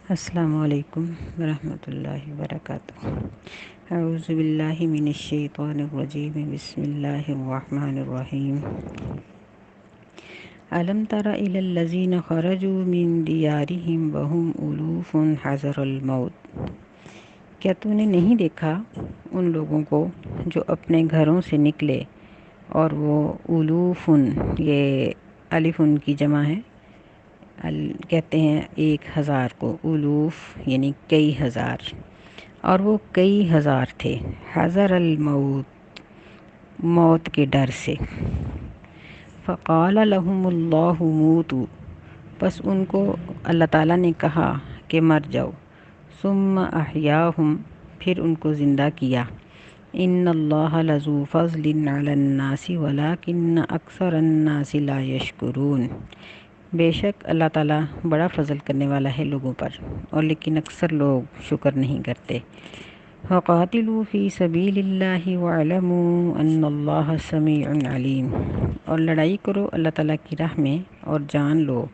السلام علیکم ورحمۃ اللہ وبرکاتہ۔ اعوذ باللہ من الشیطان الرجیم، بسم اللہ الرحمن الرحیم۔ الم تر الی الذین خرجوا من دیارہم وهم الوف حذر الموت۔ کیا تو نے نہیں دیکھا ان لوگوں کو جو اپنے گھروں سے نکلے اور وہ الوف، یہ الف ان کی جمع ہے، کہتے ہیں 1000 کو، الوف یعنی کئی ہزار، اور وہ کئی ہزار تھے، حذر الموت، موت کے ڈر سے۔ فقال لهم اللہ موتوا، پس ان کو اللہ تعالیٰ نے کہا کہ مر جاؤ، ثم احیاہم، پھر ان کو زندہ کیا۔ ان اللہ لذو فضل علی الناس ولکن اکثر الناس لا یشکرون۔ بے شک اللہ تعالیٰ بڑا فضل کرنے والا ہے لوگوں پر، اور لیکن اکثر لوگ شکر نہیں کرتے۔ وقاتلوا فی سبیل اللہ واعلموا ان اللہ سمیع علیم، اور لڑائی کرو اللہ تعالیٰ کی راہ میں اور جان لو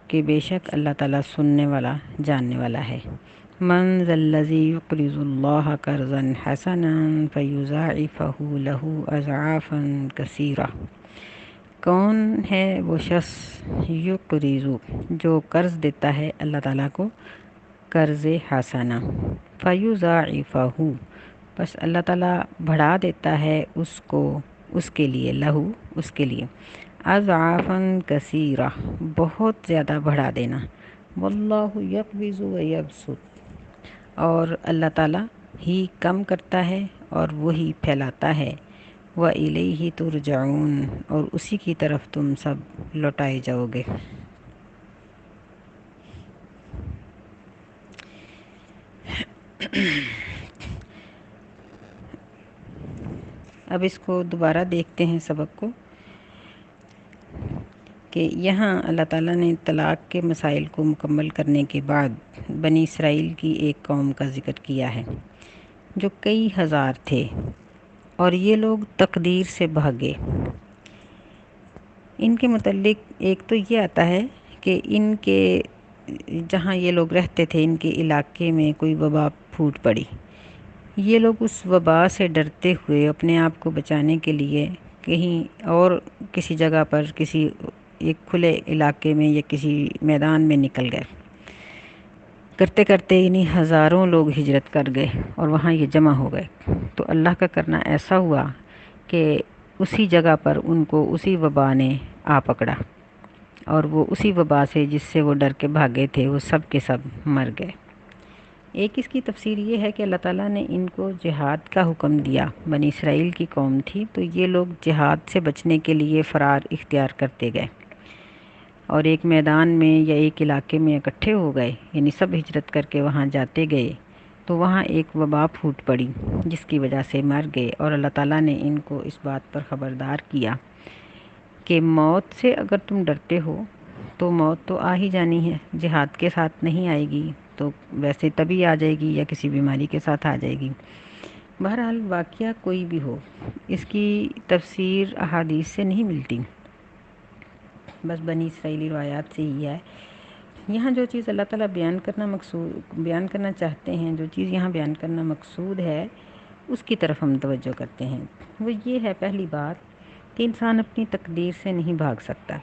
کہ بے شک اللہ تعالیٰ سننے والا جاننے والا ہے۔ من ذا الذی یقرض اللہ قرضا حسنا فیضاعفہ لہ اضعافا کثیرہ۔ کون ہے وہ شخص یقرض، جو قرض دیتا ہے اللہ تعالیٰ کو، قرض حسنا، فیضاعفہ، پس اللہ تعالیٰ بڑھا دیتا ہے اس کو، اس کے لیے، لہو، اس کے لیے، اضعافا کثیرہ، بہت زیادہ بڑھا دینا۔ واللہ یقبض ویبسط، اور اللہ تعالیٰ ہی کم کرتا ہے اور وہی پھیلاتا ہے۔ وَإِلَيْهِ تُرْجَعُونَ، اور اسی کی طرف تم سب لوٹائے جاؤ گے۔ اب اس کو دوبارہ دیکھتے ہیں سبق کو، کہ یہاں اللہ تعالیٰ نے طلاق کے مسائل کو مکمل کرنے کے بعد بنی اسرائیل کی ایک قوم کا ذکر کیا ہے جو کئی ہزار تھے، اور یہ لوگ تقدیر سے بھاگے۔ ان کے متعلق ایک تو یہ آتا ہے کہ ان کے جہاں یہ لوگ رہتے تھے، ان کے علاقے میں کوئی وبا پھوٹ پڑی۔ یہ لوگ اس وبا سے ڈرتے ہوئے اپنے آپ کو بچانے کے لیے کہیں اور کسی جگہ پر، کسی ایک کھلے علاقے میں یا کسی میدان میں نکل گئے۔ کرتے کرتے انہیں ہزاروں لوگ ہجرت کر گئے اور وہاں یہ جمع ہو گئے۔ تو اللہ کا کرنا ایسا ہوا کہ اسی جگہ پر ان کو اسی وبا نے آ پکڑا، اور وہ اسی وبا سے جس سے وہ ڈر کے بھاگے تھے وہ سب کے سب مر گئے۔ ایک اس کی تفسیر یہ ہے کہ اللہ تعالیٰ نے ان کو جہاد کا حکم دیا۔ بنی اسرائیل کی قوم تھی تو یہ لوگ جہاد سے بچنے کے لیے فرار اختیار کرتے گئے، اور ایک میدان میں یا ایک علاقے میں اکٹھے ہو گئے، یعنی سب ہجرت کر کے وہاں جاتے گئے، تو وہاں ایک وبا پھوٹ پڑی جس کی وجہ سے مر گئے، اور اللہ تعالیٰ نے ان کو اس بات پر خبردار کیا کہ موت سے اگر تم ڈرتے ہو تو موت تو آ ہی جانی ہے، جہاد کے ساتھ نہیں آئے گی تو ویسے تبھی آ جائے گی یا کسی بیماری کے ساتھ آ جائے گی۔ بہرحال واقعہ کوئی بھی ہو، اس کی تفسیر احادیث سے نہیں ملتی، بس بنی اسرائیلی روایات سے ہی ہے۔ یہاں جو چیز اللہ تعالیٰ بیان کرنا چاہتے ہیں، جو چیز یہاں بیان کرنا مقصود ہے، اس کی طرف ہم توجہ کرتے ہیں۔ وہ یہ ہے، پہلی بات کہ انسان اپنی تقدیر سے نہیں بھاگ سکتا،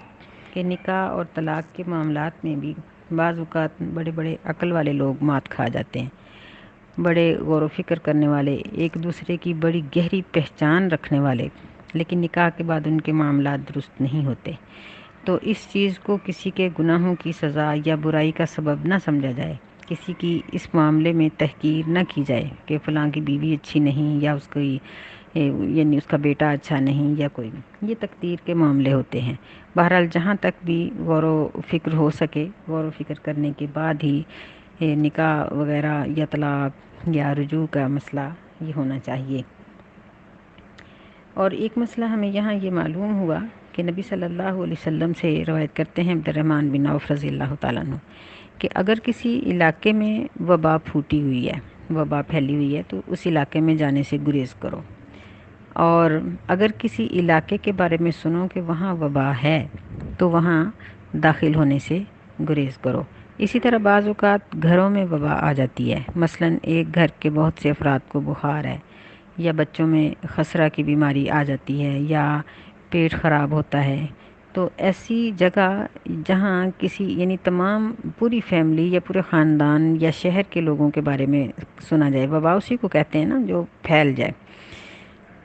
کہ نکاح اور طلاق کے معاملات میں بھی بعض اوقات بڑے بڑے عقل والے لوگ مات کھا جاتے ہیں، بڑے غور و فکر کرنے والے، ایک دوسرے کی بڑی گہری پہچان رکھنے والے، لیکن نکاح کے بعد ان کے معاملات درست نہیں ہوتے۔ تو اس چیز کو کسی کے گناہوں کی سزا یا برائی کا سبب نہ سمجھا جائے، کسی کی اس معاملے میں تحقیر نہ کی جائے کہ فلاں کی بیوی اچھی نہیں، یا اس کی یعنی اس کا بیٹا اچھا نہیں، یا کوئی، یہ تقدیر کے معاملے ہوتے ہیں۔ بہرحال جہاں تک بھی غور و فکر ہو سکے، غور و فکر کرنے کے بعد ہی نکاح وغیرہ یا طلاق یا رجوع کا مسئلہ یہ ہونا چاہیے۔ اور ایک مسئلہ ہمیں یہاں یہ معلوم ہوا کہ نبی صلی اللہ علیہ وسلم سے روایت کرتے ہیں عبد الرحمن بن عوف رضی اللہ تعالیٰ عنہ، کہ اگر کسی علاقے میں وبا پھوٹی ہوئی ہے، وبا پھیلی ہوئی ہے، تو اس علاقے میں جانے سے گریز کرو، اور اگر کسی علاقے کے بارے میں سنو کہ وہاں وبا ہے تو وہاں داخل ہونے سے گریز کرو۔ اسی طرح بعض اوقات گھروں میں وبا آ جاتی ہے، مثلاً ایک گھر کے بہت سے افراد کو بخار ہے، یا بچوں میں خسرہ کی بیماری آ جاتی ہے، یا پیٹ خراب ہوتا ہے، تو ایسی جگہ جہاں کسی یعنی تمام پوری فیملی یا پورے خاندان یا شہر کے لوگوں کے بارے میں سنا جائے، وبا اسی کو کہتے ہیں نا جو پھیل جائے،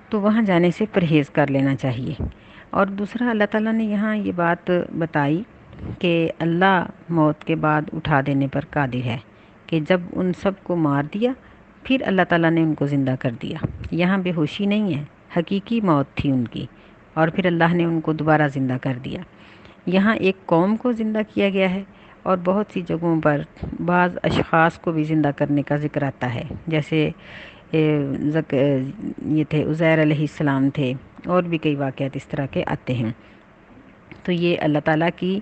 تو وہاں جانے سے پرہیز کر لینا چاہیے۔ اور دوسرا اللہ تعالیٰ نے یہاں یہ بات بتائی کہ اللہ موت کے بعد اٹھا دینے پر قادر ہے، کہ جب ان سب کو مار دیا پھر اللہ تعالیٰ نے ان کو زندہ کر دیا۔ یہاں بے ہوشی نہیں ہے، حقیقی موت تھی ان کی، اور پھر اللہ نے ان کو دوبارہ زندہ کر دیا۔ یہاں ایک قوم کو زندہ کیا گیا ہے، اور بہت سی جگہوں پر بعض اشخاص کو بھی زندہ کرنے کا ذکر آتا ہے، جیسے یہ تھے عزیر علیہ السلام تھے، اور بھی کئی واقعات اس طرح کے آتے ہیں۔ تو یہ اللہ تعالیٰ کی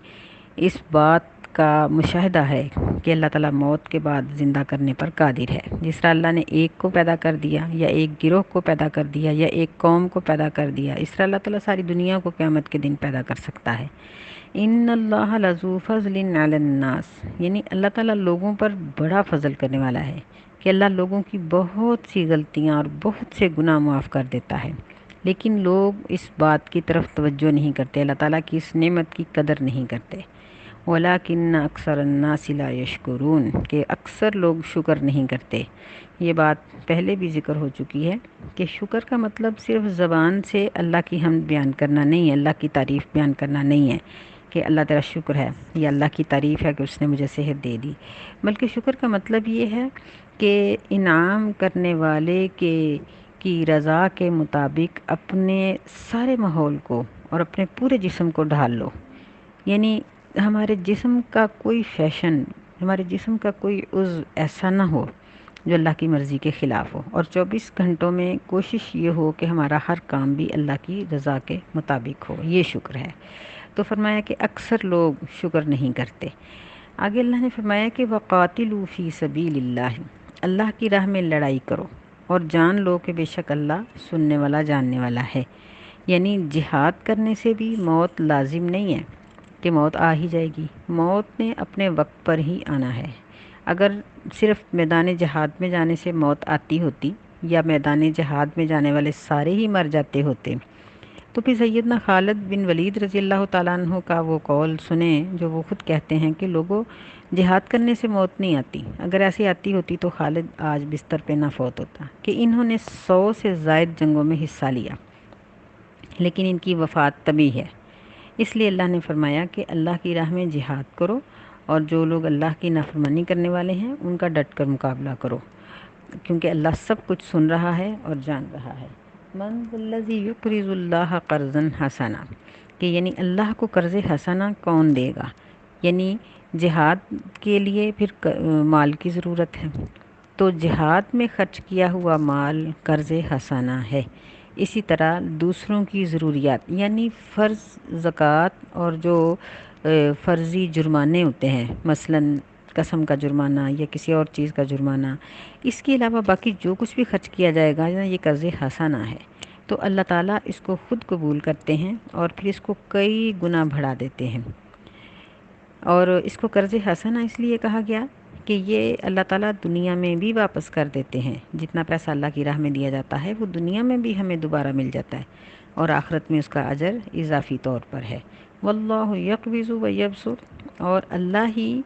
اس بات کا مشاہدہ ہے کہ اللہ تعالیٰ موت کے بعد زندہ کرنے پر قادر ہے۔ جس طرح اللہ نے ایک کو پیدا کر دیا، یا ایک گروہ کو پیدا کر دیا، یا ایک قوم کو پیدا کر دیا، اس طرح اللہ تعالیٰ ساری دنیا کو قیامت کے دن پیدا کر سکتا ہے۔ ان اللہ لذو فضل علی الناس، یعنی اللہ تعالیٰ لوگوں پر بڑا فضل کرنے والا ہے، کہ اللہ لوگوں کی بہت سی غلطیاں اور بہت سے گناہ معاف کر دیتا ہے، لیکن لوگ اس بات کی طرف توجہ نہیں کرتے، اللہ تعالیٰ کی اس نعمت کی قدر نہیں کرتے۔ وَلَٰكِنَّ أَكْثَرَ النَّاسِ لَا يَشْكُرُونَ، کہ اکثر لوگ شکر نہیں کرتے۔ یہ بات پہلے بھی ذکر ہو چکی ہے کہ شکر کا مطلب صرف زبان سے اللہ کی حمد بیان کرنا نہیں ہے، اللہ کی تعریف بیان کرنا نہیں ہے کہ اللہ تیرا شکر ہے، یا اللہ کی تعریف ہے کہ اس نے مجھے صحت دے دی، بلکہ شکر کا مطلب یہ ہے کہ انعام کرنے والے کی رضا کے مطابق اپنے سارے ماحول کو اور اپنے پورے جسم کو ڈھال لو، یعنی ہمارے جسم کا کوئی فیشن، ہمارے جسم کا کوئی عضو ایسا نہ ہو جو اللہ کی مرضی کے خلاف ہو، اور 24 گھنٹوں میں کوشش یہ ہو کہ ہمارا ہر کام بھی اللہ کی رضا کے مطابق ہو، یہ شکر ہے۔ تو فرمایا کہ اکثر لوگ شکر نہیں کرتے۔ آگے اللہ نے فرمایا کہ وَقَاتِلُوا فِي سَبِيلِ اللَّهِ، اللہ کی راہ میں لڑائی کرو، اور جان لو کہ بے شک اللہ سننے والا جاننے والا ہے۔ یعنی جہاد کرنے سے بھی موت لازم نہیں ہے کہ موت آ ہی جائے گی، موت نے اپنے وقت پر ہی آنا ہے۔ اگر صرف میدان جہاد میں جانے سے موت آتی ہوتی، یا میدان جہاد میں جانے والے سارے ہی مر جاتے ہوتے، تو پھر سیدنا خالد بن ولید رضی اللہ تعالیٰ عنہ کا وہ قول سنیں جو وہ خود کہتے ہیں کہ لوگوں، جہاد کرنے سے موت نہیں آتی، اگر ایسی آتی ہوتی تو خالد آج بستر پہ نہ فوت ہوتا، کہ انہوں نے 100 سے زائد جنگوں میں حصہ لیا، لیکن ان کی وفات طبی ہے۔ اس لیے اللہ نے فرمایا کہ اللہ کی راہ میں جہاد کرو، اور جو لوگ اللہ کی نافرمانی کرنے والے ہیں ان کا ڈٹ کر مقابلہ کرو، کیونکہ اللہ سب کچھ سن رہا ہے اور جان رہا ہے۔ من ذا الذی یقرض اللہ قرضا حسنا، کہ یعنی اللہ کو قرض حسنا کون دے گا، یعنی جہاد کے لیے پھر مال کی ضرورت ہے، تو جہاد میں خرچ کیا ہوا مال قرض حسنا ہے۔ اسی طرح دوسروں کی ضروریات، یعنی فرض زکوٰۃ اور جو فرضی جرمانے ہوتے ہیں، مثلاً قسم کا جرمانہ یا کسی اور چیز کا جرمانہ، اس کے علاوہ باقی جو کچھ بھی خرچ کیا جائے گا یہ قرض حسنہ ہے، تو اللہ تعالیٰ اس کو خود قبول کرتے ہیں اور پھر اس کو کئی گنا بڑھا دیتے ہیں۔ اور اس کو قرض حسنہ اس لیے کہا گیا کہ یہ اللہ تعالیٰ دنیا میں بھی واپس کر دیتے ہیں، جتنا پیسہ اللہ کی راہ میں دیا جاتا ہے وہ دنیا میں بھی ہمیں دوبارہ مل جاتا ہے، اور آخرت میں اس کا اجر اضافی طور پر ہے۔ واللہ یقبض و یبسط، اور اللہ ہی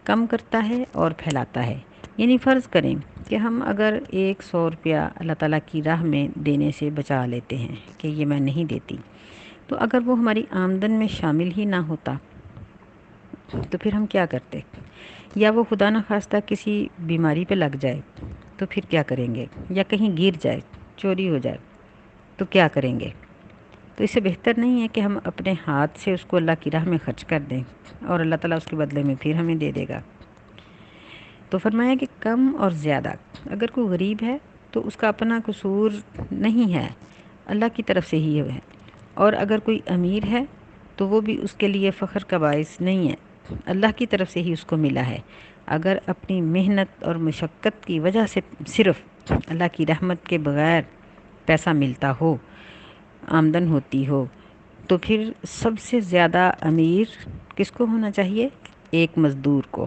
کم کرتا ہے اور پھیلاتا ہے۔ یعنی فرض کریں کہ ہم اگر 100 روپیہ اللہ تعالیٰ کی راہ میں دینے سے بچا لیتے ہیں کہ یہ میں نہیں دیتی، تو اگر وہ ہماری آمدن میں شامل ہی نہ ہوتا تو پھر ہم کیا کرتے؟ یا وہ خدا نخواستہ کسی بیماری پہ لگ جائے تو پھر کیا کریں گے؟ یا کہیں گر جائے، چوری ہو جائے تو کیا کریں گے؟ تو اس سے بہتر نہیں ہے کہ ہم اپنے ہاتھ سے اس کو اللہ کی راہ میں خرچ کر دیں، اور اللہ تعالیٰ اس کے بدلے میں پھر ہمیں دے دے گا۔ تو فرمایا کہ کم اور زیادہ، اگر کوئی غریب ہے تو اس کا اپنا قصور نہیں ہے، اللہ کی طرف سے ہی ہے، اور اگر کوئی امیر ہے تو وہ بھی اس کے لیے فخر کا باعث نہیں ہے، اللہ کی طرف سے ہی اس کو ملا ہے۔ اگر اپنی محنت اور مشقت کی وجہ سے صرف اللہ کی رحمت کے بغیر پیسہ ملتا ہو، آمدن ہوتی ہو، تو پھر سب سے زیادہ امیر کس کو ہونا چاہیے؟ ایک مزدور کو،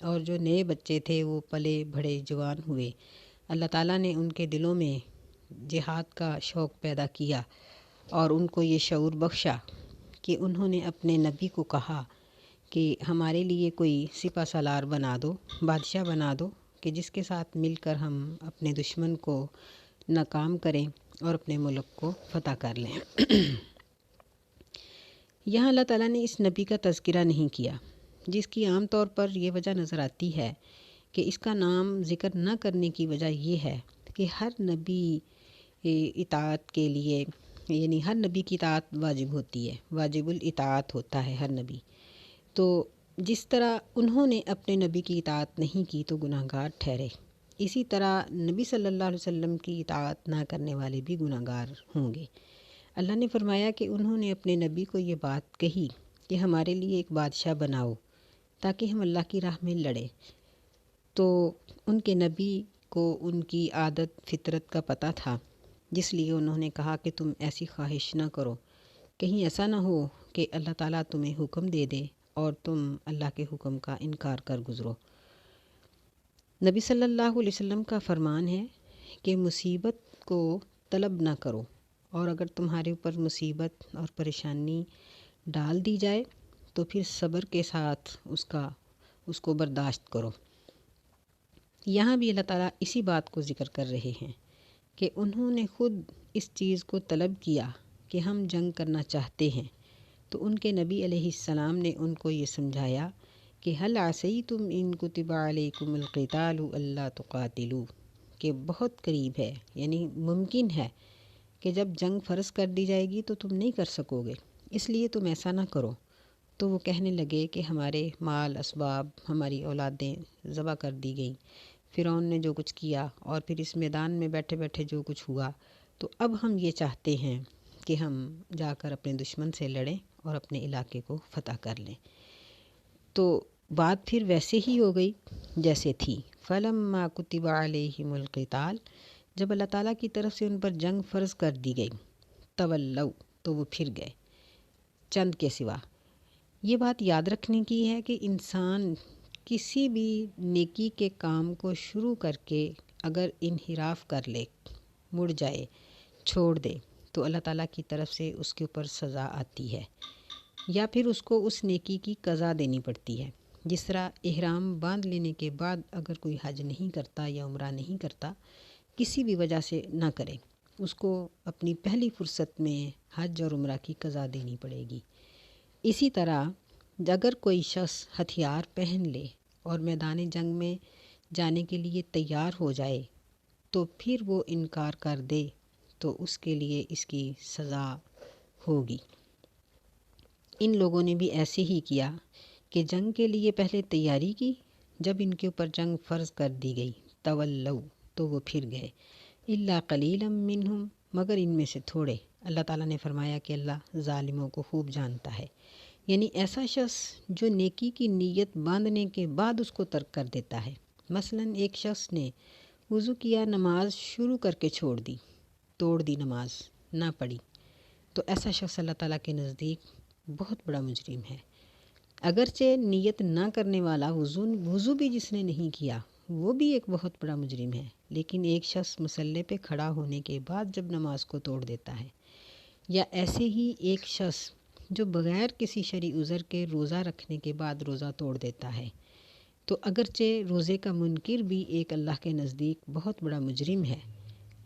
اور جو نئے بچے تھے وہ پلے بڑھے جوان ہوئے، اللہ تعالیٰ نے ان کے دلوں میں جہاد کا شوق پیدا کیا اور ان کو یہ شعور بخشا کہ انہوں نے اپنے نبی کو کہا کہ ہمارے لیے کوئی سپہ سالار بنا دو، بادشاہ بنا دو، کہ جس کے ساتھ مل کر ہم اپنے دشمن کو ناکام کریں اور اپنے ملک کو فتح کر لیں۔ یہاں اللہ تعالیٰ نے اس نبی کا تذکرہ نہیں کیا، جس کی عام طور پر یہ وجہ نظر آتی ہے کہ اس کا نام ذکر نہ کرنے کی وجہ یہ ہے کہ ہر نبی اطاعت کے لیے، یعنی ہر نبی کی اطاعت واجب ہوتی ہے، واجب الاطاعت ہوتا ہے ہر نبی۔ تو جس طرح انہوں نے اپنے نبی کی اطاعت نہیں کی تو گناہ گار ٹھہرے، اسی طرح نبی صلی اللہ علیہ وسلم کی اطاعت نہ کرنے والے بھی گناہ گار ہوں گے۔ اللہ نے فرمایا کہ انہوں نے اپنے نبی کو یہ بات کہی کہ ہمارے لیے ایک بادشاہ بناؤ تاکہ ہم اللہ کی راہ میں لڑیں، تو ان کے نبی کو ان کی عادت فطرت کا پتہ تھا، جس لیے انہوں نے کہا کہ تم ایسی خواہش نہ کرو، کہیں ایسا نہ ہو کہ اللہ تعالیٰ تمہیں حکم دے دے اور تم اللہ کے حکم کا انکار کر گزرو۔ نبی صلی اللہ علیہ وسلم کا فرمان ہے کہ مصیبت کو طلب نہ کرو، اور اگر تمہارے اوپر مصیبت اور پریشانی ڈال دی جائے تو پھر صبر کے ساتھ اس کو برداشت کرو۔ یہاں بھی اللہ تعالیٰ اسی بات کو ذکر کر رہے ہیں کہ انہوں نے خود اس چیز کو طلب کیا کہ ہم جنگ کرنا چاہتے ہیں، تو ان کے نبی علیہ السلام نے ان کو یہ سمجھایا کہ هل عصیتم ان کتب علیکم القتال الا تقاتلوا، کہ بہت قریب ہے، یعنی ممکن ہے کہ جب جنگ فرض کر دی جائے گی تو تم نہیں کر سکو گے، اس لیے تم ایسا نہ کرو۔ تو وہ کہنے لگے کہ ہمارے مال اسباب، ہماری اولادیں ذبح کر دی گئیں، فرعون نے جو کچھ کیا، اور پھر اس میدان میں بیٹھے بیٹھے جو کچھ ہوا، تو اب ہم یہ چاہتے ہیں کہ ہم جا کر اپنے دشمن سے لڑیں اور اپنے علاقے کو فتح کر لیں۔ تو بات پھر ویسے ہی ہو گئی جیسے تھی۔ فَلَمَّا كُتِبَ عَلَيْهِمُ الْقِتَالُ، جب اللہ تعالیٰ کی طرف سے ان پر جنگ فرض کر دی گئی، تولوا، تو وہ پھر گئے چند کے سوا۔ یہ بات یاد رکھنے کی ہے کہ انسان کسی بھی نیکی کے کام کو شروع کر کے اگر انحراف کر لے، مڑ جائے، چھوڑ دے، تو اللہ تعالیٰ کی طرف سے اس کے اوپر سزا آتی ہے، یا پھر اس کو اس نیکی کی قضا دینی پڑتی ہے۔ جس طرح احرام باندھ لینے کے بعد اگر کوئی حج نہیں کرتا یا عمرہ نہیں کرتا، کسی بھی وجہ سے نہ کرے، اس کو اپنی پہلی فرصت میں حج اور عمرہ کی قضا دینی پڑے گی۔ اسی طرح اگر کوئی شخص ہتھیار پہن لے اور میدان جنگ میں جانے کے لیے تیار ہو جائے تو پھر وہ انکار کر دے تو اس کے لیے اس کی سزا ہوگی۔ ان لوگوں نے بھی ایسے ہی کیا کہ جنگ کے لیے پہلے تیاری کی، جب ان کے اوپر جنگ فرض کر دی گئی، تولوا، تو وہ پھر گئے، الا قلیلا منہم، مگر ان میں سے تھوڑے۔ اللہ تعالیٰ نے فرمایا کہ اللہ ظالموں کو خوب جانتا ہے، یعنی ایسا شخص جو نیکی کی نیت باندھنے کے بعد اس کو ترک کر دیتا ہے۔ مثلا ایک شخص نے وضو کیا، نماز شروع کر کے چھوڑ دی، توڑ دی نماز، نہ پڑھی، تو ایسا شخص اللہ تعالیٰ کے نزدیک بہت بڑا مجرم ہے۔ اگرچہ نیت نہ کرنے والا، وضو بھی جس نے نہیں کیا، وہ بھی ایک بہت بڑا مجرم ہے، لیکن ایک شخص مصلی پہ کھڑا ہونے کے بعد جب نماز کو توڑ دیتا ہے، یا ایسے ہی ایک شخص جو بغیر کسی شرعی عذر کے روزہ رکھنے کے بعد روزہ توڑ دیتا ہے، تو اگرچہ روزے کا منکر بھی ایک اللہ کے نزدیک بہت بڑا مجرم ہے،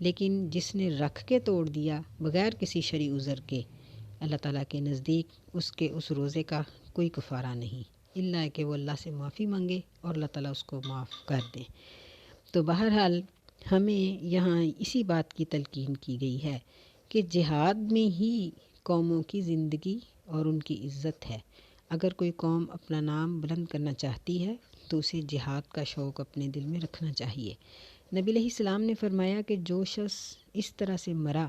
لیکن جس نے رکھ کے توڑ دیا بغیر کسی شرعی عذر کے، اللہ تعالیٰ کے نزدیک اس روزے کا کوئی کفارہ نہیں، الا کہ وہ اللہ سے معافی مانگے اور اللہ تعالیٰ اس کو معاف کر دیں۔ تو بہرحال ہمیں یہاں اسی بات کی تلقین کی گئی ہے کہ جہاد میں ہی قوموں کی زندگی اور ان کی عزت ہے۔ اگر کوئی قوم اپنا نام بلند کرنا چاہتی ہے تو اسے جہاد کا شوق اپنے دل میں رکھنا چاہیے۔ نبی علیہ السلام نے فرمایا کہ جو شخص اس طرح سے مرا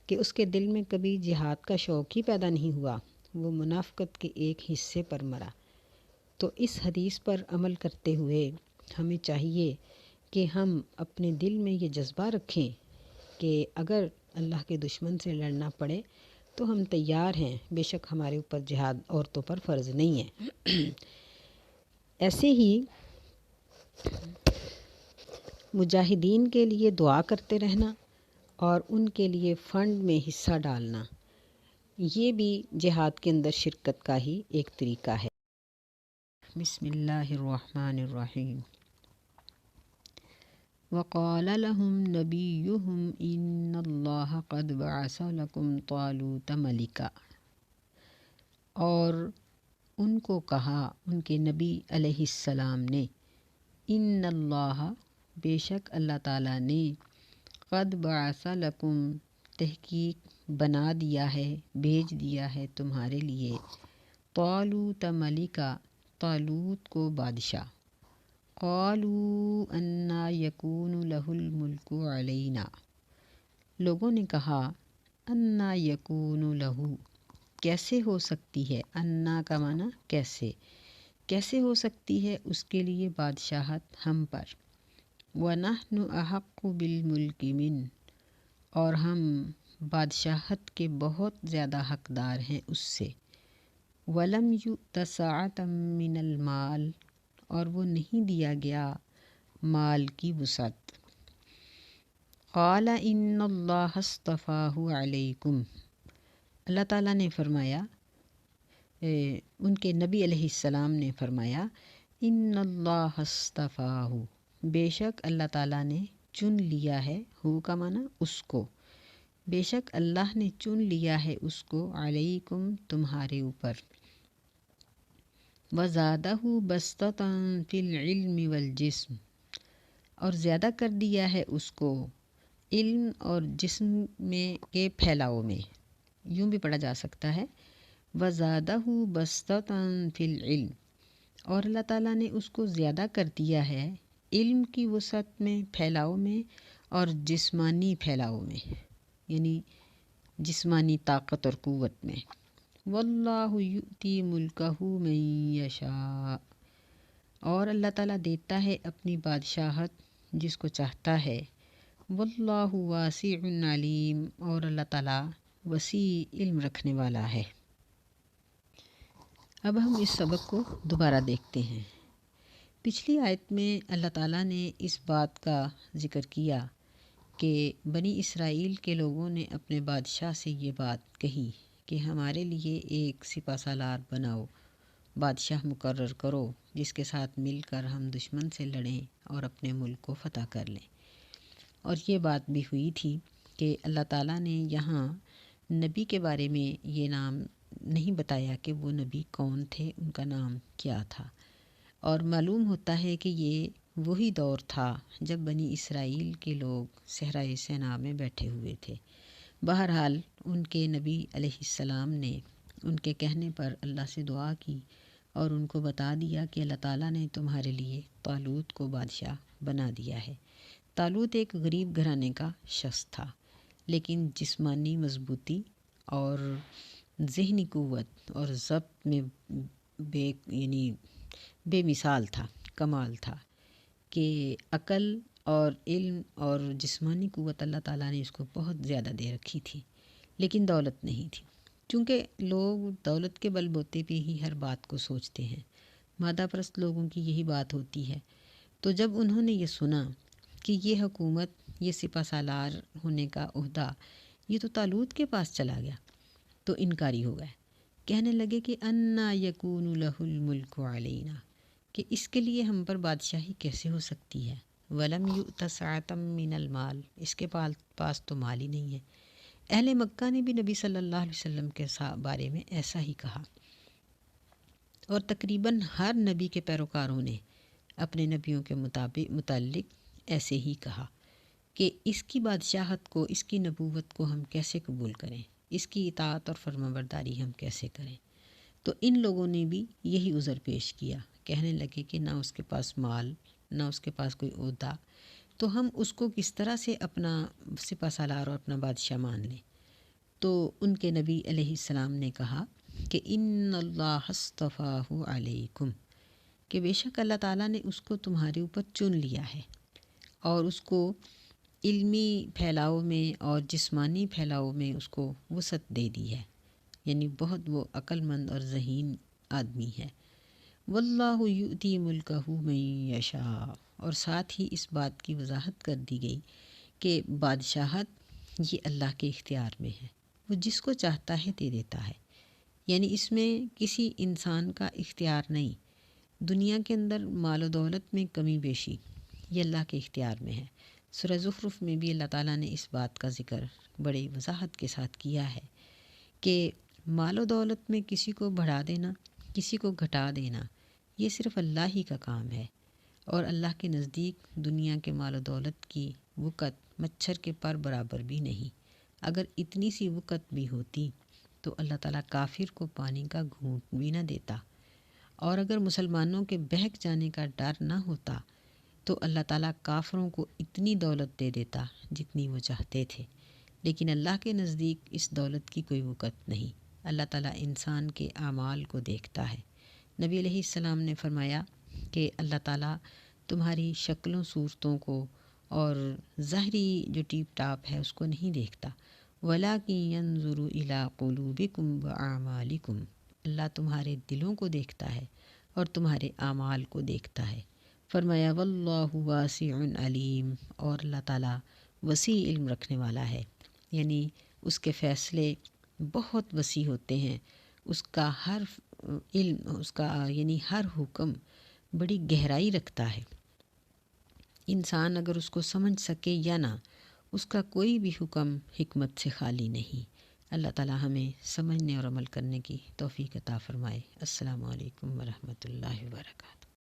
کہ اس کے دل میں کبھی جہاد کا شوق ہی پیدا نہیں ہوا، وہ منافقت کے ایک حصے پر مرا۔ تو اس حدیث پر عمل کرتے ہوئے ہمیں چاہیے کہ ہم اپنے دل میں یہ جذبہ رکھیں کہ اگر اللہ کے دشمن سے لڑنا پڑے تو ہم تیار ہیں، بے شک ہمارے اوپر جہاد عورتوں پر فرض نہیں ہے۔ ایسے ہی مجاہدین کے لیے دعا کرتے رہنا اور ان کے لیے فنڈ میں حصہ ڈالنا، یہ بھی جہاد کے اندر شرکت کا ہی ایک طریقہ ہے۔ بسم اللہ الرحمن الرحیم۔ وقال لهم نبيهم إن الله قد بعث لكم طالوت ملکا، اور ان کو کہا ان کے نبی علیہ السلام نے، ان اللہ، بے شک اللہ تعالیٰ نے، قد بعث لکم، تحقیق بنا دیا ہے، بھیج دیا ہے تمہارے لیے، طالوت ملکا، طالوت کو بادشاہ۔ قالوا انا یکون لہ الملک علینا، لوگوں نے کہا انا یکون لہ، کیسے ہو سکتی ہے، انا کا معنی کیسے، کیسے ہو سکتی ہے اس کے لیے بادشاہت ہم پر، ونحن احق بالملک من، اور ہم بادشاہت کے بہت زیادہ حقدار ہیں اس سے، ولم یؤت سعۃ من المال، اور وہ نہیں دیا گیا مال کی وسعت۔ قال ان اللہ اصطفاہ علیکم، اللہ تعالیٰ نے فرمایا، ان کے نبی علیہ السلام نے فرمایا، ان اللہ اصطفاہ، بے شک اللہ تعالیٰ نے چن لیا ہے، ہو کا معنی اس کو، بے شک اللہ نے چن لیا ہے اس کو، علیکم تمہارے اوپر، وزادہ بسطۃ فی العلم والجسم، اور زیادہ کر دیا ہے اس کو علم اور جسم میں کے پھیلاؤ میں، یوں بھی پڑھا جا سکتا ہے، وزادہ بسطۃ فی العلم، اور اللہ تعالیٰ نے اس کو زیادہ کر دیا ہے علم کی وسعت میں، پھیلاؤ میں، اور جسمانی پھیلاؤ میں، یعنی جسمانی طاقت اور قوت میں۔ واللہ یؤتی ملکہ من یشاء، اور اللہ تعالیٰ دیتا ہے اپنی بادشاہت جس کو چاہتا ہے، واللہ واسع علیم، اور اللہ تعالیٰ وسیع علم رکھنے والا ہے۔ اب ہم اس سبق کو دوبارہ دیکھتے ہیں۔ پچھلی آیت میں اللہ تعالیٰ نے اس بات کا ذکر کیا کہ بنی اسرائیل کے لوگوں نے اپنے بادشاہ سے یہ بات کہی کہ ہمارے لیے ایک سپہ سالار بناؤ، بادشاہ مقرر کرو جس کے ساتھ مل کر ہم دشمن سے لڑیں اور اپنے ملک کو فتح کر لیں۔ اور یہ بات بھی ہوئی تھی کہ اللہ تعالیٰ نے یہاں نبی کے بارے میں یہ نام نہیں بتایا کہ وہ نبی کون تھے، ان کا نام کیا تھا، اور معلوم ہوتا ہے کہ یہ وہی دور تھا جب بنی اسرائیل کے لوگ صحرائے سینا میں بیٹھے ہوئے تھے۔ بہرحال ان کے نبی علیہ السلام نے ان کے کہنے پر اللہ سے دعا کی اور ان کو بتا دیا کہ اللہ تعالیٰ نے تمہارے لیے طالوت کو بادشاہ بنا دیا ہے۔ طالوت ایک غریب گھرانے کا شخص تھا، لیکن جسمانی مضبوطی اور ذہنی قوت اور ضبط میں بے مثال تھا، کمال تھا کہ عقل اور علم اور جسمانی قوت اللہ تعالیٰ نے اس کو بہت زیادہ دے رکھی تھی، لیکن دولت نہیں تھی، چونکہ لوگ دولت کے بل بوتے پہ ہی ہر بات کو سوچتے ہیں، مادہ پرست لوگوں کی یہی بات ہوتی ہے۔ تو جب انہوں نے یہ سنا کہ یہ حکومت، یہ سپہ سالار ہونے کا عہدہ یہ تو طالوت کے پاس چلا گیا، تو انکاری ہو گئے، کہنے لگے کہ انا یکون لہ الملک علینا، کہ اس کے لیے ہم پر بادشاہی کیسے ہو سکتی ہے، ولم یؤت سعۃ من المال، اس کے پاس تو مال ہی نہیں ہے۔ اہل مکہ نے بھی نبی صلی اللہ علیہ وسلم کے بارے میں ایسا ہی کہا، اور تقریباً ہر نبی کے پیروکاروں نے اپنے نبیوں کے متعلق ایسے ہی کہا کہ اس کی بادشاہت کو، اس کی نبوت کو ہم کیسے قبول کریں، اس کی اطاعت اور فرمانبرداری ہم کیسے کریں۔ تو ان لوگوں نے بھی یہی عذر پیش کیا، کہنے لگے کہ نہ اس کے پاس مال، نہ اس کے پاس کوئی عہدہ، تو ہم اس کو کس طرح سے اپنا سپہ سالار اور اپنا بادشاہ مان لیں۔ تو ان کے نبی علیہ السلام نے کہا کہ ان اللہ اصطفاہ علیکم، کہ بے شک اللہ تعالیٰ نے اس کو تمہارے اوپر چن لیا ہے اور اس کو علمی پھیلاؤ میں اور جسمانی پھیلاؤ میں اس کو وسعت دے دی ہے، یعنی بہت وہ عقل مند اور ذہین آدمی ہے۔ واللہ یؤتی ملکہ من یشاء، اور ساتھ ہی اس بات کی وضاحت کر دی گئی کہ بادشاہت یہ اللہ کے اختیار میں ہے، وہ جس کو چاہتا ہے دے دیتا ہے، یعنی اس میں کسی انسان کا اختیار نہیں۔ دنیا کے اندر مال و دولت میں کمی بیشی یہ اللہ کے اختیار میں ہے۔ سورہ زخرف میں بھی اللہ تعالیٰ نے اس بات کا ذکر بڑی وضاحت کے ساتھ کیا ہے کہ مال و دولت میں کسی کو بڑھا دینا، کسی کو گھٹا دینا، یہ صرف اللہ ہی کا کام ہے، اور اللہ کے نزدیک دنیا کے مال و دولت کی وقت مچھر کے پر برابر بھی نہیں۔ اگر اتنی سی وقت بھی ہوتی تو اللہ تعالیٰ کافر کو پانی کا گھونٹ بھی نہ دیتا، اور اگر مسلمانوں کے بہک جانے کا ڈر نہ ہوتا تو اللہ تعالیٰ کافروں کو اتنی دولت دے دیتا جتنی وہ چاہتے تھے۔ لیکن اللہ کے نزدیک اس دولت کی کوئی وقت نہیں۔ اللہ تعالیٰ انسان کے اعمال کو دیکھتا ہے۔ نبی علیہ السلام نے فرمایا کہ اللہ تعالیٰ تمہاری شکلوں صورتوں کو اور ظاہری جو ٹیپ ٹاپ ہے اس کو نہیں دیکھتا، وَلَٰكِن يَنظُرُ إِلَىٰ قُلُوبِكُمْ وَأَعْمَالِكُمْ، اللہ تمہارے دلوں کو دیکھتا ہے اور تمہارے اعمال کو دیکھتا ہے۔ فرمایا واللہ واسع علیم، اور اللہ تعالیٰ وسیع علم رکھنے والا ہے، یعنی اس کے فیصلے بہت وسیع ہوتے ہیں، اس کا ہر علم، اس کا یعنی ہر حکم بڑی گہرائی رکھتا ہے۔ انسان اگر اس کو سمجھ سکے یا نہ، اس کا کوئی بھی حکم حکمت سے خالی نہیں۔ اللہ تعالیٰ ہمیں سمجھنے اور عمل کرنے کی توفیق عطا فرمائے۔ السلام علیکم ورحمۃ اللہ وبرکاتہ۔